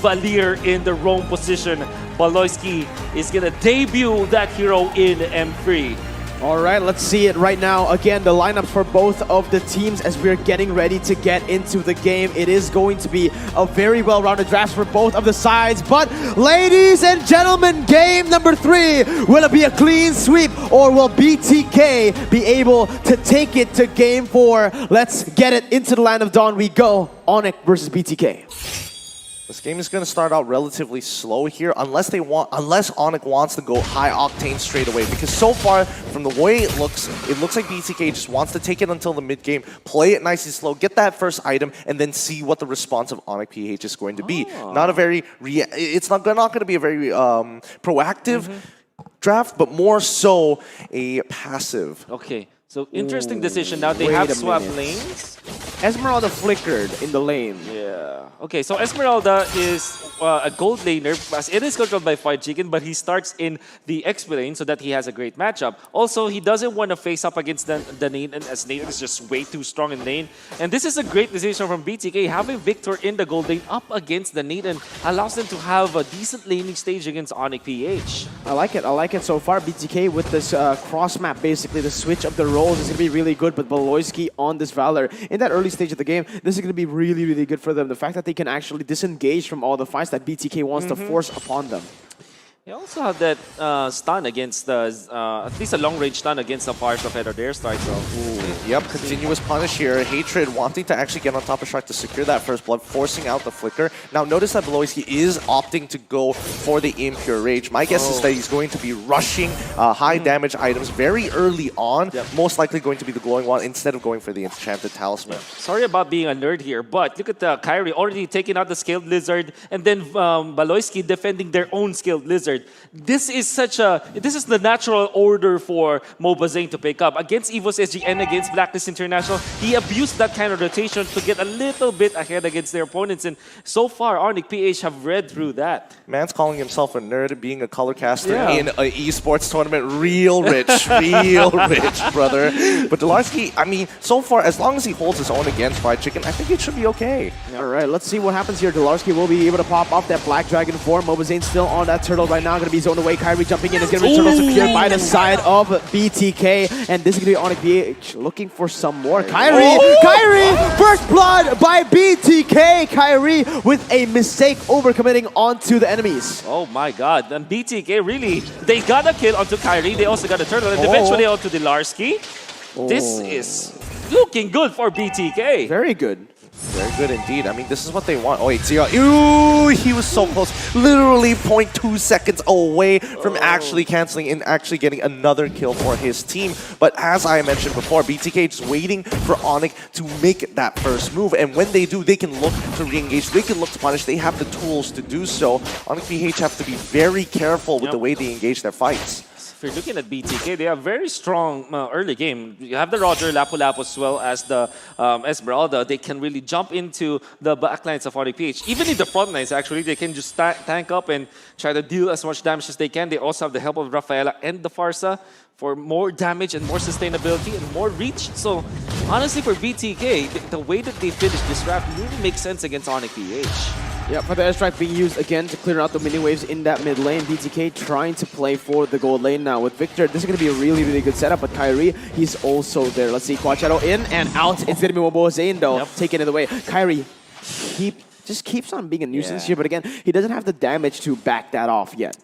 Valier in the wrong position. Baloyski is gonna debut that hero in M3. All right, let's see it right now. Again, the lineup for both of the teams as we're getting ready to get into the game. It is going to be a very well-rounded draft for both of the sides. But ladies and gentlemen, game number 3. Will it be a clean sweep or will BTK be able to take it to game 4? Let's get it. Into the Land of Dawn we go. Onic versus BTK. This game is going to start out relatively slow here, unless Onic wants to go high octane straight away. Because so far, from the way it looks like BTK just wants to take it until the mid game, play it nice and slow, get that first item, and then see what the response of Onic PH is going to be. Not a very, it's not going to be a very proactive draft, but more so a passive. Okay, so interesting decision. Now they have swap lanes. Esmeralda flickered in the lane. Yeah. Okay, so Esmeralda is a gold laner, as it is controlled by Fried Chicken, but he starts in the XP lane so that he has a great matchup. Also, he doesn't want to face up against the Nathan, as Nathan is just way too strong in lane. And this is a great decision from BTK. Having Victor in the gold lane up against the Nathan allows them to have a decent laning stage against Onic PH. I like it so far. BTK with this cross map, basically the switch of the roles is going to be really good, but Baloyski on this Valor in that early stage of the game, this is going to be really, really good for them. The fact that they can actually disengage from all the fights that BTK wants to force upon them. He also had that stun against the, at least a long-range stun against the Fire Prophet Dare Strike. So. Yep, continuous punish here. Hatred wanting to actually get on top of Shark to secure that first blood, forcing out the flicker. Now notice that Baloyski is opting to go for the Impure Rage. My guess is that he's going to be rushing high damage items very early on. Most likely going to be the Glowing Wand instead of going for the Enchanted Talisman. Sorry about being a nerd here, but look at the Kyrie already taking out the Scaled Lizard, and then Baloyski defending their own Scaled Lizard. This is the natural order for Mobazane to pick up. Against EVOS SG and against Blacklist International, he abused that kind of rotation to get a little bit ahead against their opponents, and so far Onic PH have read through that. Man's calling himself a nerd, being a color caster in an esports tournament. Real rich, real rich, brother. But Delarski, I mean, so far, as long as he holds his own against Fried Chicken, I think it should be okay. All right, let's see what happens here. Delarski will be able to pop off that Black Dragon form. Mobazane still on that turtle right now, going to be zoned away. Kyrie jumping in is going to be turtle secured by the side of BTK, and this is going to be Onic PH looking for some more. Kyrie, first blood by BTK. Kyrie with a mistake overcommitting onto the enemies. Oh my god, and BTK really, they got a kill onto Kyrie, they also got a turtle, and eventually onto Delarski. This is looking good for BTK. Very good. Very good indeed. I mean, this is what they want. Oh, wait, Zero. Ooh, he was so close. Literally 0.2 seconds away from actually canceling and actually getting another kill for his team. But as I mentioned before, BTK just waiting for Onic to make that first move. And when they do, they can look to re-engage. They can look to punish. They have the tools to do so. Onic PH have to be very careful with the way they engage their fights. If you're looking at BTK, they have very strong early game. You have the Roger, Lapu-Lapu, as well as the Esmeralda. They can really jump into the backlines of Onic PH. Even in the front lines, actually, they can just tank up and try to deal as much damage as they can. They also have the help of Rafaela and the Farsa for more damage and more sustainability and more reach. So, honestly, for BTK, the way that they finish this draft really makes sense against Onic PH. Yeah, for the airstrike being used again to clear out the mini waves in that mid lane. BTK trying to play for the gold lane now with Victor. This is going to be a really, really good setup, but Kyrie, he's also there. Let's see, Quad Shadow in and out. It's going to be Mobazane though, taking it away. Kyrie just keeps on being a nuisance here, but again, he doesn't have the damage to back that off yet.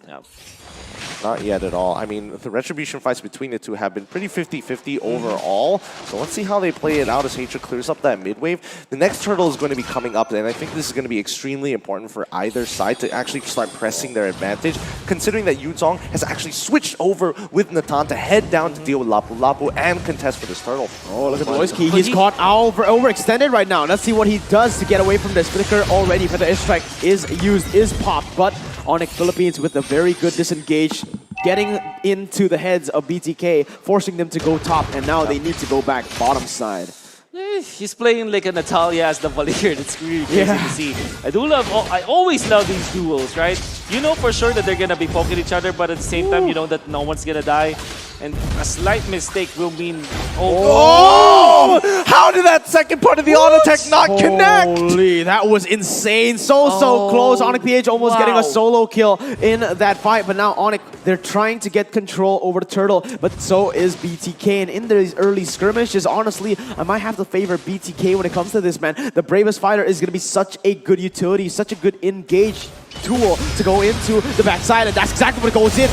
Not yet at all. I mean, the retribution fights between the two have been pretty 50-50 overall. So let's see how they play it out as Hatred clears up that mid wave. The next turtle is going to be coming up, and I think this is going to be extremely important for either side to actually start pressing their advantage, considering that Yuzong has actually switched over with Natan to head down to deal with Lapu-Lapu and contest for this turtle. Oh, look at Baloyski. He's caught overextended right now. Let's see what he does to get away from this. Flicker already for the airstrike is popped, but Onic Philippines with a very good disengage, getting into the heads of BTK, forcing them to go top, and now they need to go back bottom side. He's playing like a Natalia as the Valier. It's really crazy to see. I always love these duels, right? You know for sure that they're gonna be poking each other, but at the same time, you know that no one's gonna die. and a slight mistake will mean... Oh! How did that second part of the auto tech not connect? Holy, that was insane. So close. Onic PH almost getting a solo kill in that fight. But now Onic, they're trying to get control over the turtle, but so is BTK. And in these early skirmishes, honestly, I might have to favor BTK when it comes to this, man. The bravest fighter is going to be such a good utility, such a good engage tool to go into the backside, and that's exactly what goes in.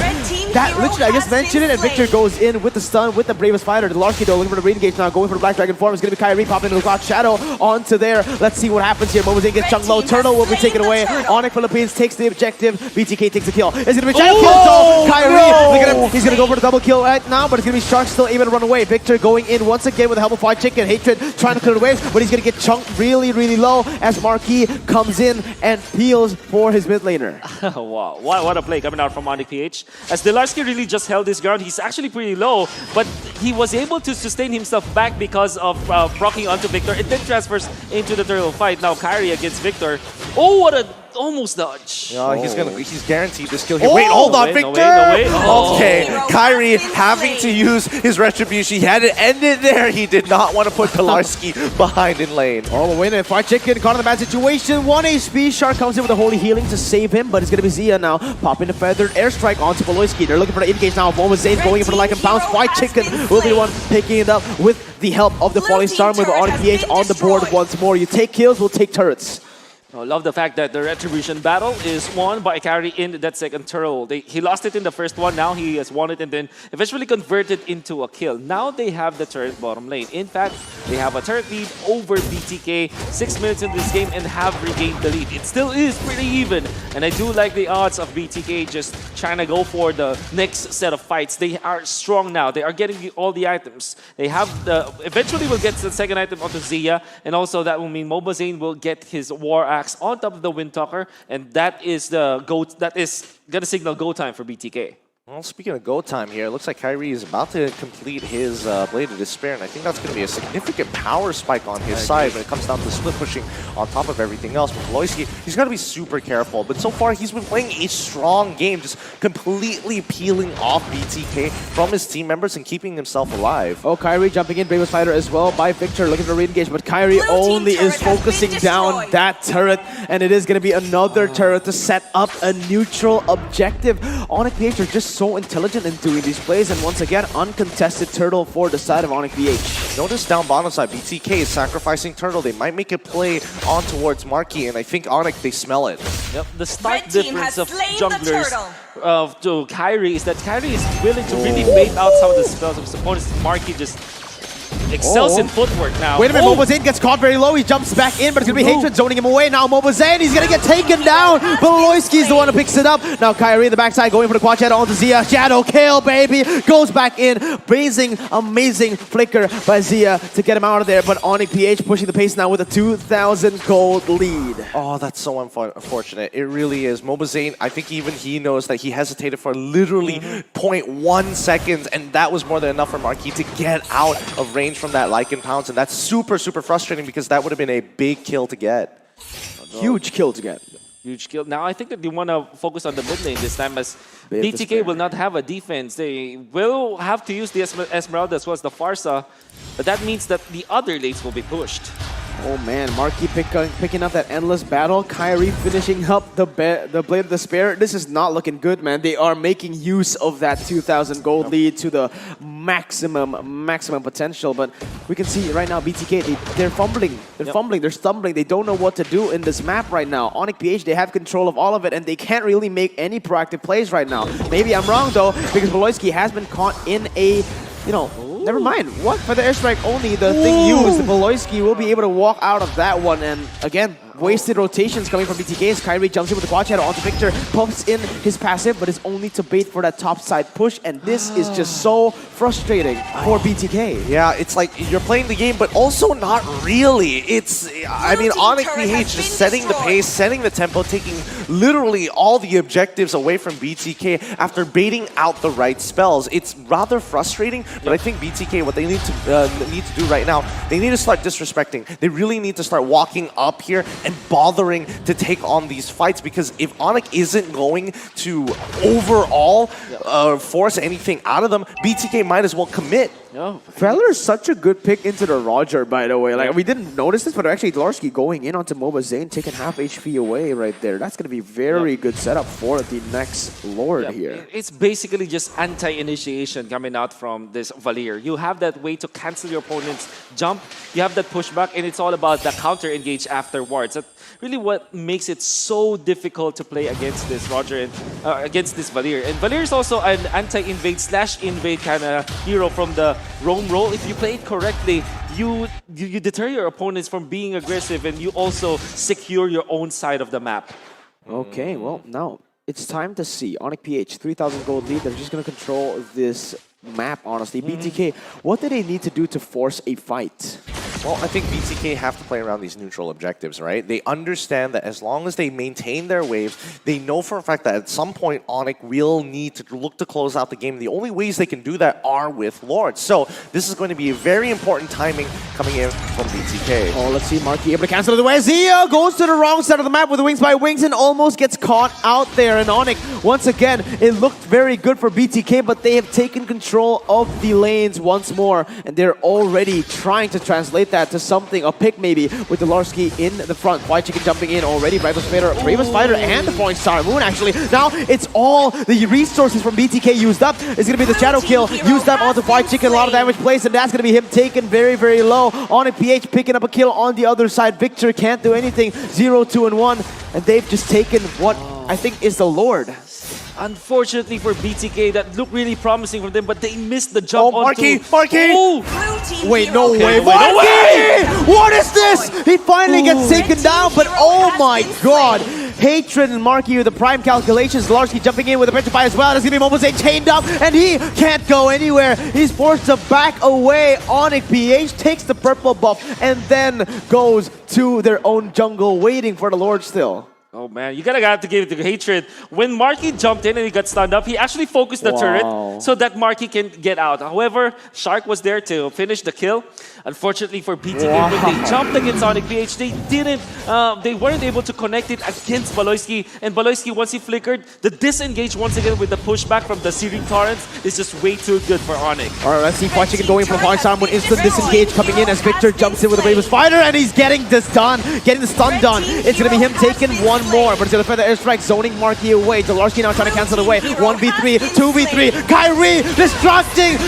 That literally, I just mentioned it, and Victor goes in with the stun with the bravest fighter. The Larky though looking for the re-engage now, going for the Black Dragon form. It's going to be Kyrie popping into the Cloud Shadow onto there. Let's see what happens here. Mobazane gets chunked low. Turtle will be taken away. Onic Philippines takes the objective. BTK takes the kill. It's going to be Shadow kill though. Kyrie, look at him. He's going to go for the double kill right now, but it's going to be Shark still able to run away. Victor going in once again with the help of Fight Chicken. Hatred trying to clear the waves, but he's going to get chunked really, really low as Marquis comes in and heals for his mid laner. Wow, what a play coming out from Onic PH. As Delarski really just held his ground, he's actually pretty low, but he was able to sustain himself back because of proccing onto Victor. It then transfers into the turtle fight. Now Kyrie against Victor. Oh, what a almost dodge. Yeah, he's guaranteed this kill here. Wait, hold on, Victor! Okay, Kyrie having to use his retribution. He had it ended there. He did not want to put Delarski behind in lane. All the way there. Fried Chicken caught in the bad situation. 1 HP. Shark comes in with a holy healing to save him, but it's going to be Zia now. Popping the feathered airstrike onto Beloyski. They're looking for the engage now. Mobazane going in for the Lycan Pounce. Fried Chicken will be the one picking it up with the help of the Falling Star with Onic PH on the board once more. You take kills, we'll take turrets. I love the fact that the Retribution battle is won by Kyrie in that second turtle. He lost it in the first one, now he has won it and then eventually converted into a kill. Now they have the turret bottom lane. In fact, they have a turret lead over BTK 6 minutes into this game and have regained the lead. It still is pretty even, and I do like the odds of BTK just trying to go for the next set of fights. They are strong now. They are getting all the items. They have eventually will get the second item onto Zia, and also that will mean Mobazane will get his War Axe on top of the Windtalker, and that is gonna signal go time for BTK. Well, speaking of go time here, it looks like Kyrie is about to complete his Blade of Despair, and I think that's going to be a significant power spike on his side when it comes down to split pushing on top of everything else. But Beloyski, he's got to be super careful, but so far he's been playing a strong game, just completely peeling off BTK from his team members and keeping himself alive. Oh, Kyrie jumping in, Bravest Fighter as well by Victor, looking for re-engage, but Kyrie only is focusing down that turret, and it is going to be another turret to set up a neutral objective. Onic PH are just so intelligent in doing these plays, and once again, uncontested turtle for the side of Onic PH. Notice down bottom side, BTK is sacrificing turtle. They might make a play on towards Marquis, and I think Onic, they smell it. Yep, the stark difference of junglers to Kyrie is that Kyrie is willing to really bait out some of the spells of his opponents. Marquis just excels in footwork now. Wait a minute, Mobazane gets caught very low. He jumps back in, but it's going to be Hatred zoning him away. Now Mobazane, he's going to get taken down. Beloyski's the one who picks it up. Now Kyrie in the backside going for the quad shadow onto Zia. Shadow kill, baby. Goes back in. Amazing flicker by Zia to get him out of there. But Onic PH pushing the pace now with a 2,000 gold lead. Oh, that's so unfortunate. It really is. Mobazane, I think even he knows that he hesitated for literally 0.1 seconds, and that was more than enough for Marquis to get out of range from that Lycan Pounce, and that's super frustrating because that would have been a big kill to get. Huge kill to get. Huge kill. Now I think that they want to focus on the mid lane this time, as BTK will not have a defense. They will have to use the Esmeralda as well as the Farsa, but that means that the other lanes will be pushed. Oh man, Marquis picking up that endless battle. Kyrie finishing up the Blade of Despair. This is not looking good, man. They are making use of that 2,000 gold lead to the maximum potential. But we can see right now BTK, they're fumbling. They're stumbling. They don't know what to do in this map right now. Onic PH, they have control of all of it, and they can't really make any proactive plays right now. Maybe I'm wrong though, because Beloyski has been caught in a, never mind. What? For the airstrike only, the thing used, Beloyski will be able to walk out of that one. And again, wasted rotations coming from BTK as Kyrie jumps in with the quad shadow onto Victor, pumps in his passive, but it's only to bait for that top side push. And this is just so frustrating for BTK. Yeah, it's like you're playing the game, but also not really. I mean, Onic PH just setting the pace, setting the tempo, taking literally all the objectives away from BTK after baiting out the right spells. It's rather frustrating, but I think BTK, what they need to do right now, they need to start disrespecting. They really need to start walking up here and and bothering to take on these fights, because if Onic isn't going to overall force anything out of them, BTK might as well commit. No. Feller is such a good pick into the Roger, by the way. Like, we didn't notice this, but actually Dlarsky going in onto MOBA Zane, taking half HP away right there. That's going to be very good setup for the next Lord here. It's basically just anti-initiation coming out from this Valier. You have that way to cancel your opponent's jump. You have that pushback, and it's all about the counter-engage afterwards. That's really what makes it so difficult to play against this Roger and against this Valier. And Valier is also an anti-invade / invade kind of hero from the roam role. If you play it correctly, you deter your opponents from being aggressive, and you also secure your own side of the map. Okay, well, now it's time to see. Onic PH, 3,000 gold lead. They're just going to control this map, honestly. BTK, what do they need to do to force a fight? Well, I think BTK have to play around these neutral objectives, right? They understand that as long as they maintain their waves, they know for a fact that at some point Onic will need to look to close out the game. The only ways they can do that are with Lords. So this is going to be a very important timing coming in from BTK. Oh, let's see. Marky able to cancel it away. Zia goes to the wrong side of the map with the Wings by Wings and almost gets caught out there. And Onic, once again, it looked very good for BTK, but they have taken control of the lanes once more. And they're already trying to translate that to something, a pick maybe, with Dlarsky in the front. White Chicken jumping in already. Bravest Fighter and the Falling Star Moon, actually. Now it's all the resources from BTK used up. It's going to be the Shadow Kill used up onto White Chicken. A lot of damage placed, and that's going to be him taken very, very low. Onic PH picking up a kill on the other side. Victor can't do anything. 0, 2, and 1. And they've just taken what I think is the Lord. Unfortunately for BTK, that looked really promising for them, but they missed the jump Marky! onto... Marky! Oh! Wait, no way. Wait, no way! What is this? He finally gets taken down, but oh my god. Hatred and Marky with the prime calculations. Dlarsky jumping in with a petrify as well. It's going to be Momose chained up, and he can't go anywhere. He's forced to back away. Onic PH takes the purple buff and then goes to their own jungle, waiting for the Lord still. Oh man, you gotta have to give it to Hatred. When Marky jumped in and he got stunned up, he actually focused the turret so that Marky can get out. However, Shark was there to finish the kill. Unfortunately for BTK, when they jumped against Onic PH, they weren't able to connect it against Baloyski. And Baloyski, once he flickered, the disengage once again with the pushback from the Searing Torrents is just way too good for Onic. Alright, let's see White Chicken going for Falling Star Moon. Instant disengage coming in as Victor jumps in with the Bravest Fighter, and he's getting this done, getting the stun done. It's gonna be him taking one more, but it's gonna feather airstrike, zoning Marky away. Dlarsky now trying to cancel it away. 1v3, 2v3. Kyrie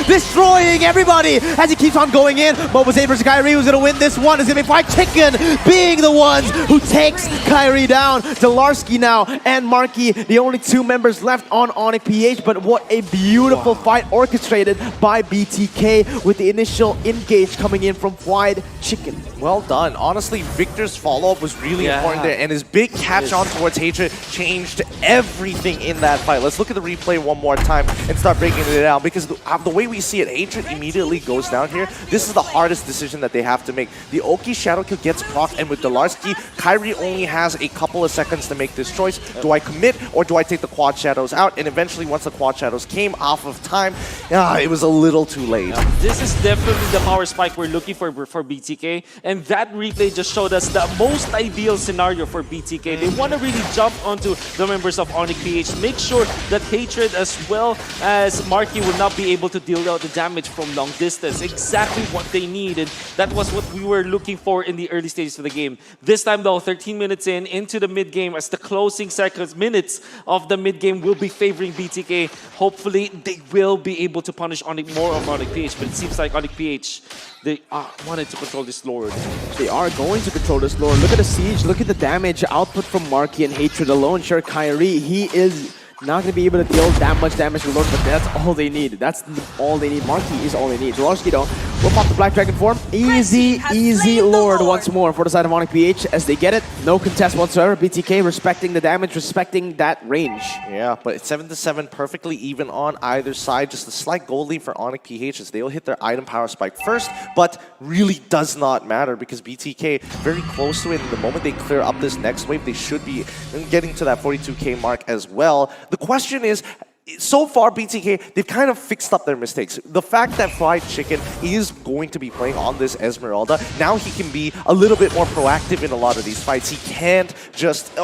destroying everybody as he keeps on going in. Mobile versus Kyrie, who's gonna win this one. It's gonna be White Chicken being the ones who takes Kyrie down. Dlarsky now and Marky, the only two members left on Onic PH, but what a beautiful fight orchestrated by BTK with the initial engage coming in from White Chicken. Well done. Honestly, Victor's follow-up was really important there, and his big catch on towards Hatred changed everything in that fight. Let's look at the replay one more time and start breaking it down, because the way we see it, Hatred immediately goes down here. This is the hardest decision that they have to make. The Oki Shadow Kill gets procced, and with Dlarsky, Kyrie only has a couple of seconds to make this choice. Do I commit, or do I take the Quad Shadows out? And eventually, once the Quad Shadows came off of time, it was a little too late. This is definitely the power spike we're looking for BTK, and that replay just showed us the most ideal scenario for BTK. They want to really jump onto the members of Onic PH, make sure that Hatred as well as Marky will not be able to deal out the damage from long distance. Exactly what they need, and that was what we were looking for in the early stages of the game. This time though, 13 minutes into the mid-game, as the closing minutes of the mid-game will be favoring BTK. Hopefully, they will be able to punish more of Onic PH, but it seems like Onic PH, they wanted to control this Lord. They are going to control this Lord. Look at the siege, look at the damage output from Marky and Hatred alone. Sure, Kyrie, he is not going to be able to deal that much damage to Lord, but that's all they need. That's all they need. Marky is all they need. Dlarsky, though, will pop the Black Dragon form. Easy Lord once more for the side of Onic PH as they get it. No contest whatsoever. BTK respecting the damage, respecting that range. Yeah, but it's 7-7, perfectly even on either side. Just a slight goal lead for Onic PH as they'll hit their item power spike first, but really does not matter because BTK very close to it. And the moment they clear up this next wave, they should be getting to that 42k mark as well. The question is, so far, BTK, they've kind of fixed up their mistakes. The fact that Fried Chicken is going to be playing on this Esmeralda, now he can be a little bit more proactive in a lot of these fights. He can't just,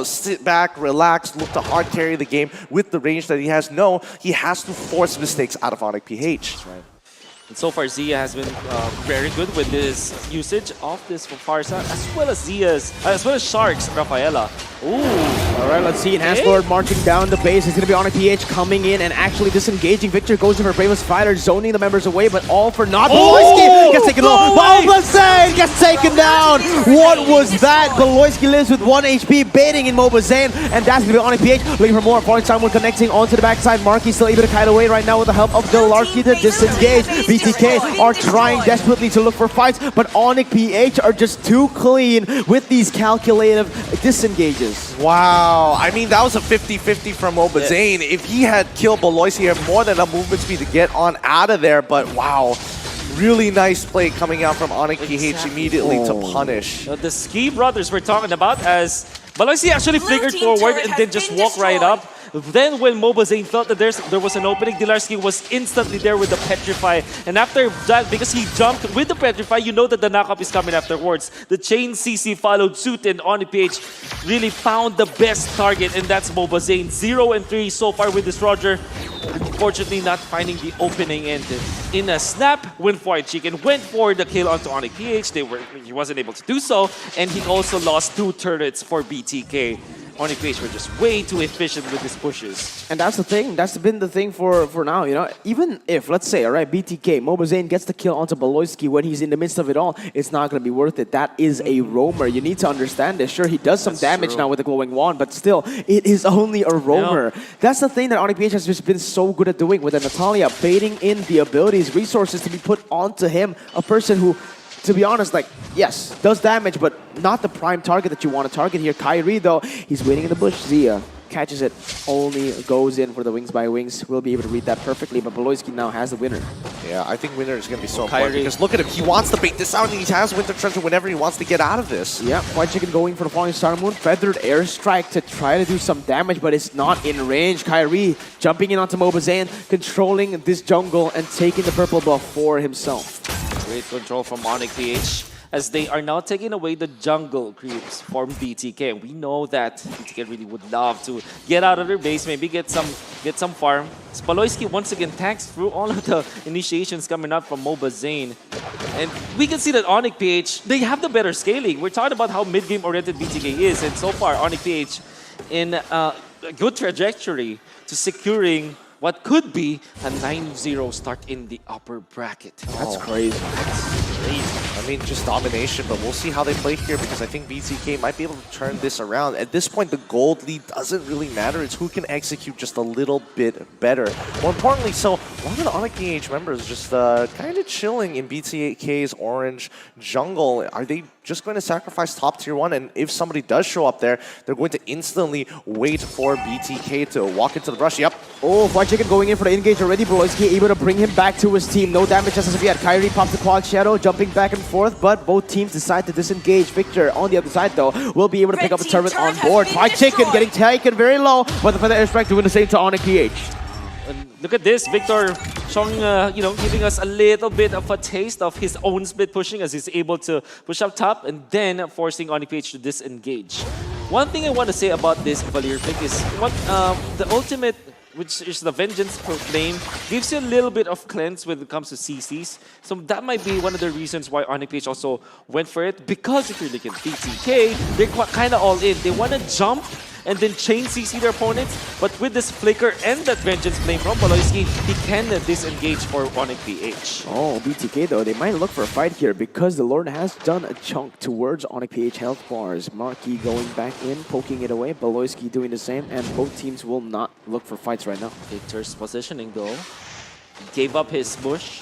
sit back, relax, look to hard carry the game with the range that he has. No, he has to force mistakes out of Onic PH. That's right. And so far, Zia has been very good with this usage of this Farsa, as well as Shark's Rafaela. Ooh. All right, let's see. Enhanced Lord marching down the base. It's going to be Onic PH coming in and actually disengaging. Victor goes in for Bravest Fighter, zoning the members away, but all for naught. Beloyski gets taken low. Mobazane gets taken down. What was that? Beloyski lives with 1 HP, baiting in Mobazane, and that's going to be Onic PH. Looking for more. Falling Someone connecting onto the backside. Marky still able to kite away right now with the help of Delarky to disengage. BTK are trying desperately to look for fights, but Onic PH are just too clean with these calculative disengages. Wow, I mean, that was a 50-50 from Obazane. If he had killed Beloysi, he had more than enough movement speed to get on out of there, but wow. Really nice play coming out from Onic PH immediately to punish. The Ski brothers we're talking about, as Beloysi actually flickered forward and then just walked right up. Then when Mobazane felt that there was an opening, Dilarski was instantly there with the Petrify. And after that, because he jumped with the Petrify, you know that the knockup is coming afterwards. The Chain CC followed suit, and Onic PH really found the best target, and that's Mobazane. 0 and 3 so far with this Roger. Unfortunately, not finding the opening, and in a snap, when Fried Chicken went for the kill onto Onic PH, he wasn't able to do so, and he also lost 2 turrets for BTK. Onic PH were just way too efficient with his pushes. And that's the thing. That's been the thing for now, Even if, let's say, all right, BTK, Mobazane gets the kill onto Beloyski when he's in the midst of it all, it's not going to be worth it. That is a roamer. You need to understand this. Sure, he does some damage now with the glowing wand, but still, it is only a roamer. Yeah. That's the thing that Onic PH has just been so good at doing with the Natalia, baiting in the abilities, resources to be put onto him, a person who, to be honest, yes, does damage, but not the prime target that you want to target here. Kyrie, though, he's waiting in the bush. Zia catches it, only goes in for the wings by wings. We'll be able to read that perfectly, but Beloyski now has the winner. Yeah, I think winner is going to be so important because look at him. He wants to bait this out, and he has Winter Treasure whenever he wants to get out of this. Yeah, Fried Chicken going for the Falling Star Moon. Feathered Airstrike to try to do some damage, but it's not in range. Kyrie jumping in onto Mobazane, controlling this jungle and taking the purple buff for himself. Great control from Onic PH, as they are now taking away the jungle creeps from BTK. And we know that BTK really would love to get out of their base, maybe get some farm. Spaloyski once again tanks through all of the initiations coming up from Mobazane. And we can see that Onic PH, they have the better scaling. We're talking about how mid-game oriented BTK is, and so far Onic PH in a good trajectory to securing what could be a 9-0 start in the upper bracket. That's crazy. I mean, just domination, but we'll see how they play here because I think BTK might be able to turn this around. At this point, the gold lead doesn't really matter. It's who can execute just a little bit better. More importantly, so one of the Onic PH members just kind of chilling in BTK's orange jungle. Are they just going to sacrifice top tier 1? And if somebody does show up there, they're going to instantly wait for BTK to walk into the brush. Yep. Oh, Fried Chicken going in for the engage already. Beloyski able to bring him back to his team. No damage just as of yet. Kyrie pops the quad shadow, jumping back and forth, but both teams decide to disengage. Victor on the other side, though, will be able to pick up a turret on board. Fried Chicken getting taken very low, but the feather airstrike doing the same to Onic PH. And look at this, Victor showing, giving us a little bit of a taste of his own split pushing as he's able to push up top and then forcing Onic PH to disengage. One thing I want to say about this Valir pick is what the ultimate, which is the Vengeance Proclaim, gives you a little bit of cleanse when it comes to CCs. So that might be one of the reasons why Onic PH also went for it. Because if you're looking at BTK, they're kind of all in. They want to jump and then chain CC their opponents. But with this Flicker and that Vengeance Flame from Beloyski, he can disengage for Onic PH. Oh, BTK though, they might look for a fight here because the Lord has done a chunk towards Onic PH health bars. Marky going back in, poking it away. Beloyski doing the same, and both teams will not look for fights right now. Victor's positioning though. Gave up his bush.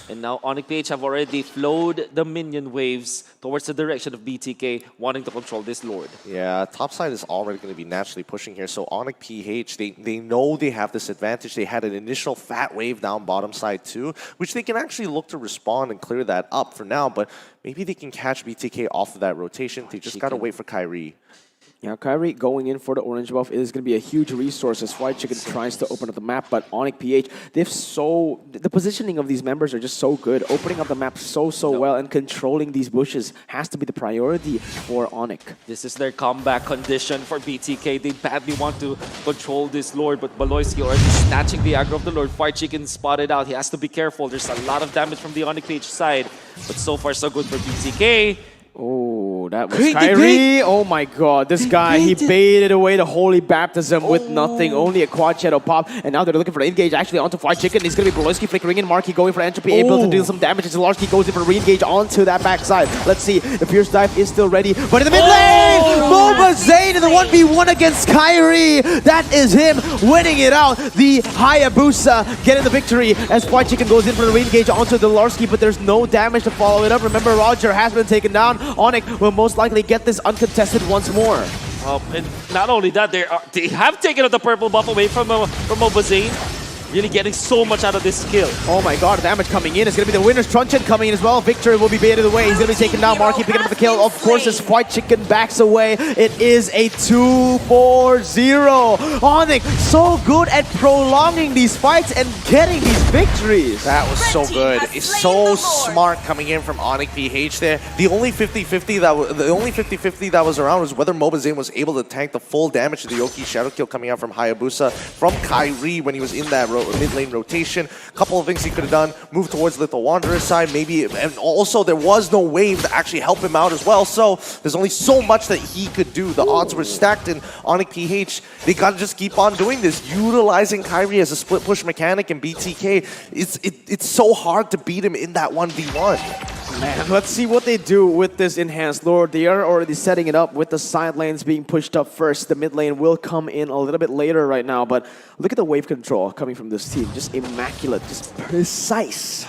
And now Onic PH have already flowed the minion waves towards the direction of BTK, wanting to control this Lord. Yeah, top side is already going to be naturally pushing here. So Onic PH, they know they have this advantage. They had an initial fat wave down bottom side too, which they can actually look to respond and clear that up for now. But maybe they can catch BTK off of that rotation. They just got to wait for Kyrie. Yeah, Kyrie going in for the orange buff is going to be a huge resource as White Chicken tries to open up the map, but Onic PH, the positioning of these members are just so good, opening up the map so well, and controlling these bushes has to be the priority for Onic. This is their comeback condition for BTK. They badly want to control this Lord, but Baloyski already snatching the aggro of the Lord. White Chicken spotted out. He has to be careful. There's a lot of damage from the Onic PH side, but so far so good for BTK. Oh, that was Kyrie. Oh my god, this guy, he baited away the holy baptism with nothing, only a quad shadow pop, and now they're looking for the engage actually onto White Chicken. It's going to be Boloski flickering in, Marky going for entropy, able to deal some damage, and Zalarski goes in for re-engage onto that backside. Let's see, the Fierce Dive is still ready, but in the mid lane, Moba Zane in the 1v1 against Kyrie. That is him winning it out. The Hayabusa getting the victory as White Chicken goes in for the re-engage onto Zalarski, but there's no damage to follow it up. Remember, Roger has been taken down. Onic will most likely get this uncontested once more. And not only that, they have taken the purple buff away from Obazane. Really getting so much out of this skill. Oh my god, damage coming in. It's going to be the winner's Truncheon coming in as well. Victor will be baited away. He's going to be taken down. Marky picking up the kill. Of course, as White Chicken backs away. It is a 2-4-0. Onic so good at prolonging these fights and getting these victories. That was so good. It's so smart coming in from Onic PH there. The only 50-50 that was around was whether Mobazane was able to tank the full damage to the Yoki Shadow Kill coming out from Hayabusa from Kyrie when he was in that mid lane rotation. A couple of things he could have done. Move towards Lethal Wanderer's side, maybe, and also there was no wave to actually help him out as well. So there's only so much that he could do. The odds were stacked, and Onic PH, they gotta just keep on doing this, utilizing Kyrie as a split push mechanic, and BTK. It's so hard to beat him in that 1v1. Man, let's see what they do with this enhanced Lord. They are already setting it up with the side lanes being pushed up first. The mid lane will come in a little bit later right now, but look at the wave control coming from this team. Just immaculate, just precise.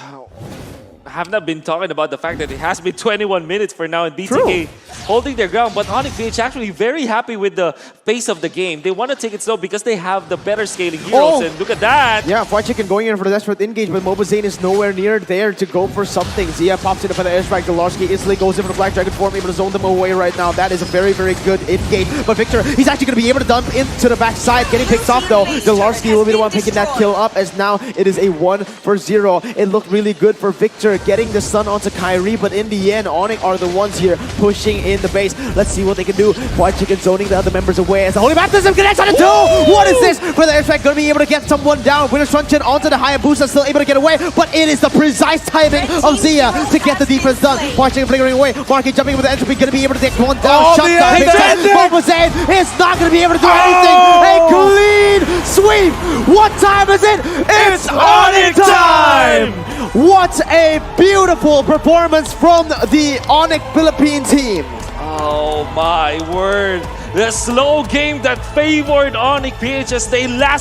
I have not been talking about the fact that it has been 21 minutes for now, and BTK holding their ground. But Onic PH actually very happy with the pace of the game. They want to take it slow because they have the better scaling heroes, and look at that. Yeah, White Chicken going in for the desperate engage, but Mobazane is nowhere near there to go for something. Zia pops in for the airstrike. Galarski instantly goes in for the Black Dragon form, able to zone them away right now. That is a very, very good engage. But Victor, he's actually going to be able to dump into the backside, getting picked off though. Galarski will be the one picking that kill up, as now it is a 1-0. It looked really good for Victor, getting the stun onto Kyrie, but in the end, Onic are the ones here pushing in the base. Let's see what they can do. White Chicken zoning the other members away as the Holy Baptism connects on the two! What is this? For the airstrike, gonna be able to get someone down. Winner's Truncheon onto the Hayabusa, still able to get away, but it is the precise timing of Zia to get the defense done. White Chicken flickering away. Marky jumping with the entropy, gonna be able to take one down. Shut down. Mobazane is not gonna be able to do anything. A clean sweep! What time is it? It's Onic time! What a beautiful performance from the Onic Philippine team. Oh my word. The slow game that favored Onic PH as they last